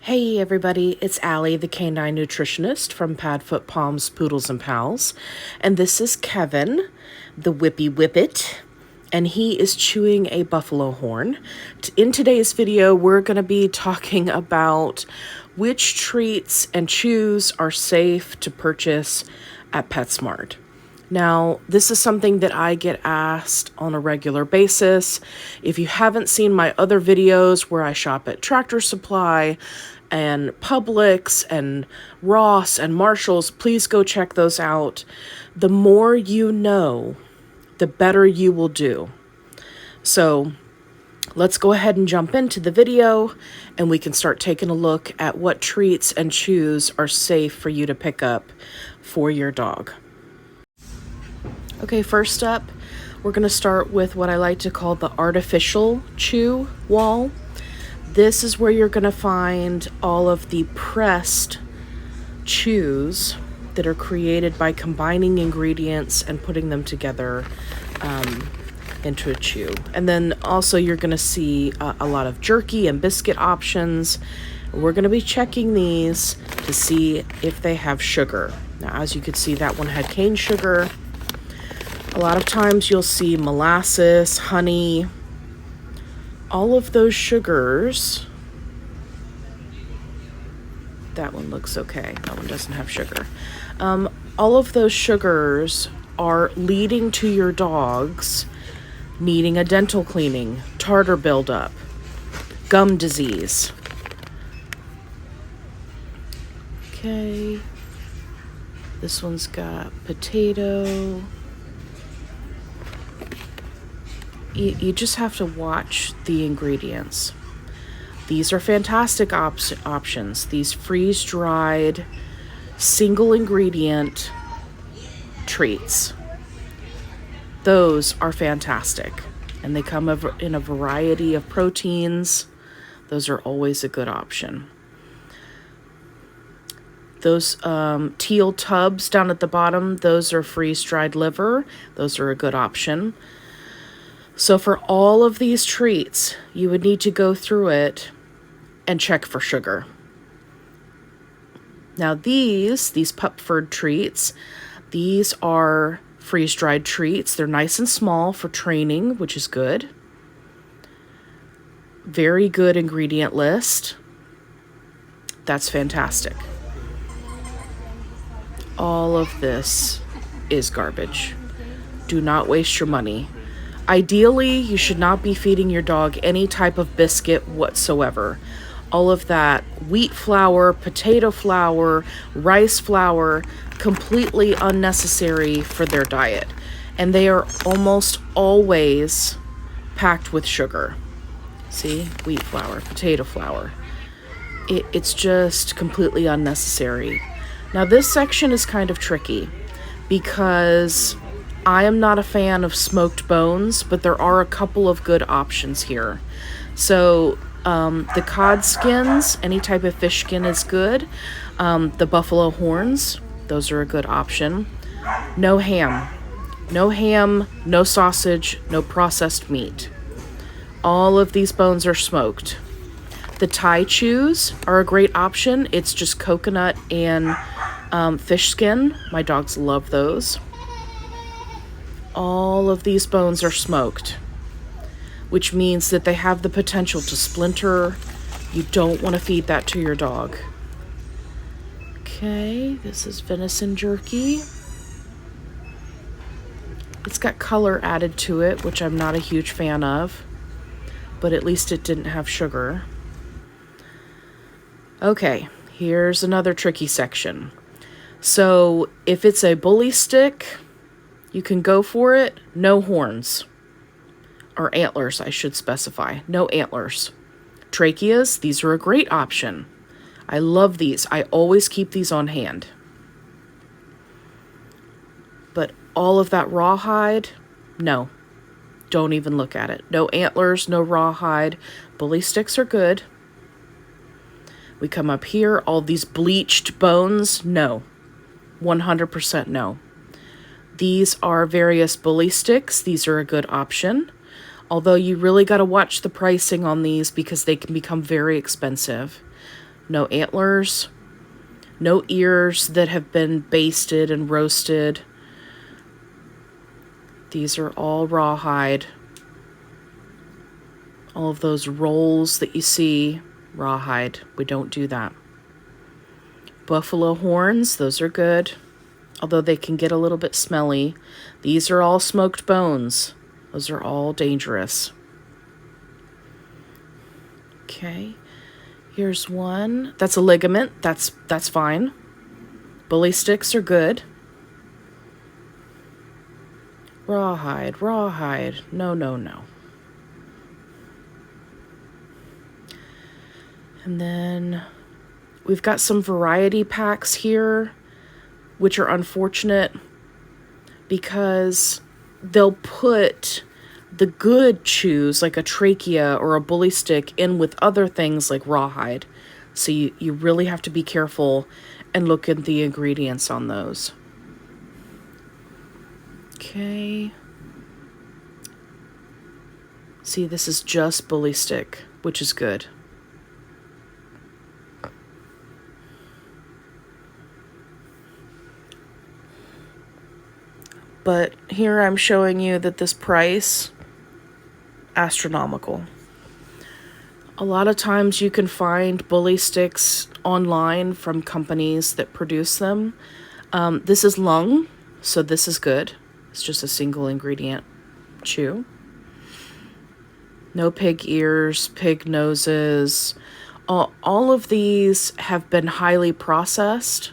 Hey everybody, it's Allie, the Canine Nutritionist from PadfootPoodles, and Pals, and this is Kevin, the Whippy Whippet, and he is chewing a buffalo horn. In today's video, we're going to be talking about which treats and chews are safe to purchase at Petsmart. Now, this is something that I get asked on a regular basis. If you haven't seen my other videos where I shop at Tractor Supply and Publix and Ross and Marshalls, please go check those out. The more you know, the better you will do. So let's go ahead and jump into the video and we can start taking a look at what treats and chews are safe for you to pick up for your dog. Okay, first up, we're going to start with what I like to call the artificial chew wall. This is where you're going to find all of the pressed chews that are created by combining ingredients and putting them together into a chew. And then also you're going to see a lot of jerky and biscuit options. We're going to be checking these to see if they have sugar. Now, as you can see, that one had cane sugar. A lot of times you'll see molasses, honey, all of those sugars. That one looks okay. That one doesn't have sugar. All of those sugars are leading to your dogs needing a dental cleaning, tartar buildup, gum disease. Okay. This one's got potato. You just have to watch the ingredients. These are fantastic options. These freeze-dried, single ingredient treats. Those are fantastic. And they come in a variety of proteins. Those are always a good option. Those teal tubs down at the bottom, those are freeze-dried liver. Those are a good option. So for all of these treats, you would need to go through it and check for sugar. Now these Pupford treats, these are freeze-dried treats. They're nice and small for training, which is good. Very good ingredient list. That's fantastic. All of this is garbage. Do not waste your money. Ideally, you should not be feeding your dog any type of biscuit whatsoever. All of that wheat flour, potato flour, rice flour, completely unnecessary for their diet. And they are almost always packed with sugar. See? Wheat flour, potato flour. It's just completely unnecessary. Now, this section is kind of tricky because I am not a fan of smoked bones, but there are a couple of good options here. So the cod skins, any type of fish skin is good. The buffalo horns, those are a good option. No ham. No ham, no sausage, no processed meat. All of these bones are smoked. The Thai chews are a great option. It's just coconut and fish skin. My dogs love those. All of these bones are smoked, which means that they have the potential to splinter. You don't want to feed that to your dog. Okay, this is venison jerky. It's got color added to it, which I'm not a huge fan of, but at least it didn't have sugar. Okay, here's another tricky section. So if it's a bully stick, you can go for it. No horns. Or antlers, I should specify. No antlers. Tracheas, these are a great option. I love these. I always keep these on hand. But all of that rawhide, no. Don't even look at it. No antlers, no rawhide. Bully sticks are good. We come up here, all these bleached bones, no. 100% no. These are various bully sticks. These are a good option. Although you really got to watch the pricing on these because they can become very expensive. no antlers, no ears that have been basted and roasted. These are all rawhide. All of those rolls that you see, rawhide. We don't do that. Buffalo horns, those are good, although they can get a little bit smelly. These are all smoked bones. Those are all dangerous. Okay, here's one. That's a ligament. That's fine. Bully sticks are good. Rawhide, rawhide. No, no, no. And then we've got some variety packs here, which are unfortunate because they'll put the good chews, like a trachea or a bully stick, in with other things like rawhide. So you really have to be careful and look at the ingredients on those. Okay. See, this is just bully stick, which is good. But here I'm showing you that this price, astronomical. A lot of times you can find bully sticks online from companies that produce them. This is lung, so this is good. It's just a single ingredient chew. No pig ears, pig noses. All of these have been highly processed.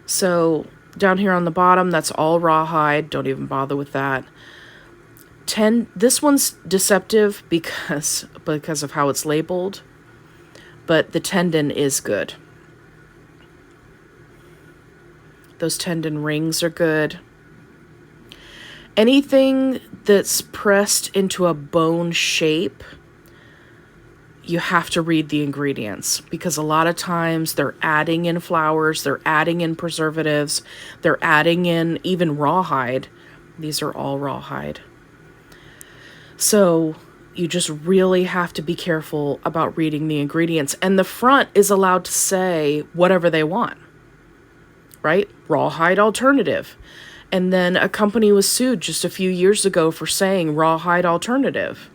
So down here on the bottom, that's all rawhide. Don't even bother with that. This one's deceptive because of how it's labeled, but the tendon is good. Those tendon rings are good. Anything that's pressed into a bone shape, you have to read the ingredients, because a lot of times they're adding in flours, they're adding in preservatives, they're adding in even rawhide. These are all rawhide. So you just really have to be careful about reading the ingredients. And the front is allowed to say whatever they want, right? Rawhide alternative. And then a company was sued just a few years ago for saying rawhide alternative.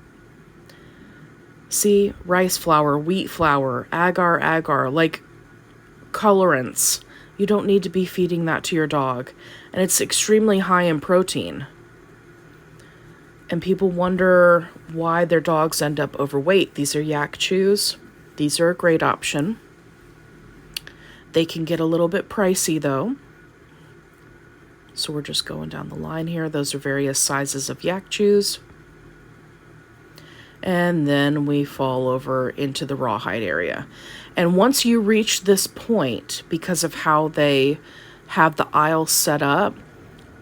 See, rice flour, wheat flour, agar, like colorants. You don't need to be feeding that to your dog. And it's extremely high in protein. And people wonder why their dogs end up overweight. These are yak chews. These are a great option. They can get a little bit pricey though. So we're just going down the line here. Those are various sizes of yak chews. And then we fall over into the rawhide area. And once you reach this point, because of how they have the aisle set up,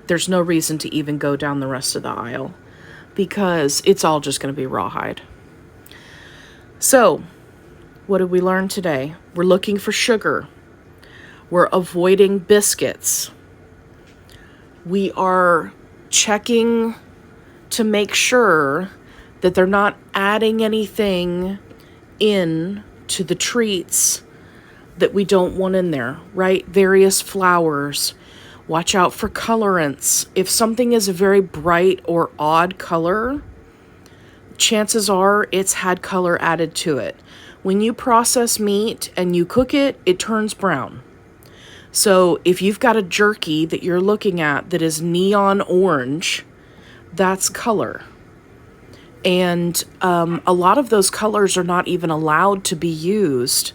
there's no reason to even go down the rest of the aisle, because it's all just going to be rawhide. So, what did we learn today? We're looking for sugar. We're avoiding biscuits. We are checking to make sure that they're not adding anything in to the treats that we don't want in there, right? Various flours. Watch out for colorants. If something is a very bright or odd color, chances are it's had color added to it. When you process meat and you cook it, it turns brown. So if you've got a jerky that you're looking at that is neon orange, that's color. And a lot of those colors are not even allowed to be used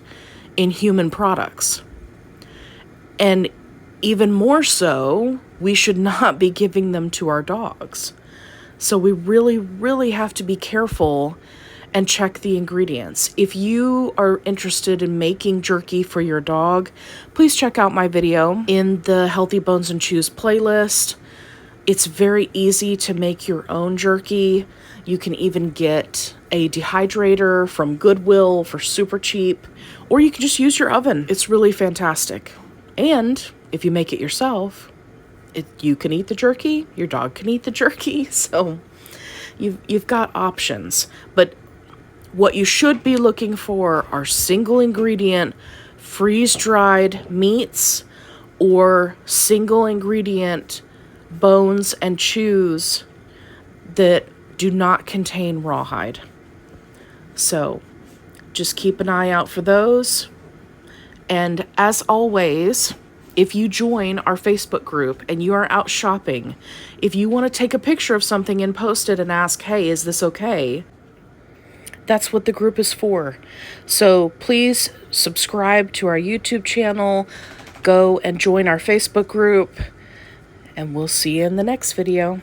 in human products. And even more so, we should not be giving them to our dogs. So we really, really have to be careful and check the ingredients. If you are interested in making jerky for your dog, please check out my video in the Healthy Bones and Chews playlist. It's very easy to make your own jerky. You can even get a dehydrator from Goodwill for super cheap, or you can just use your oven. It's really fantastic. And if you make it yourself, you can eat the jerky, your dog can eat the jerky, so you've got options. But What you should be looking for are single ingredient, freeze-dried meats or single ingredient bones and chews that do not contain rawhide. So just keep an eye out for those. And as always, if you join our Facebook group and you are out shopping, if you want to take a picture of something and post it and ask, hey, is this okay? That's what the group is for. So please subscribe to our YouTube channel, go and join our Facebook group, and we'll see you in the next video.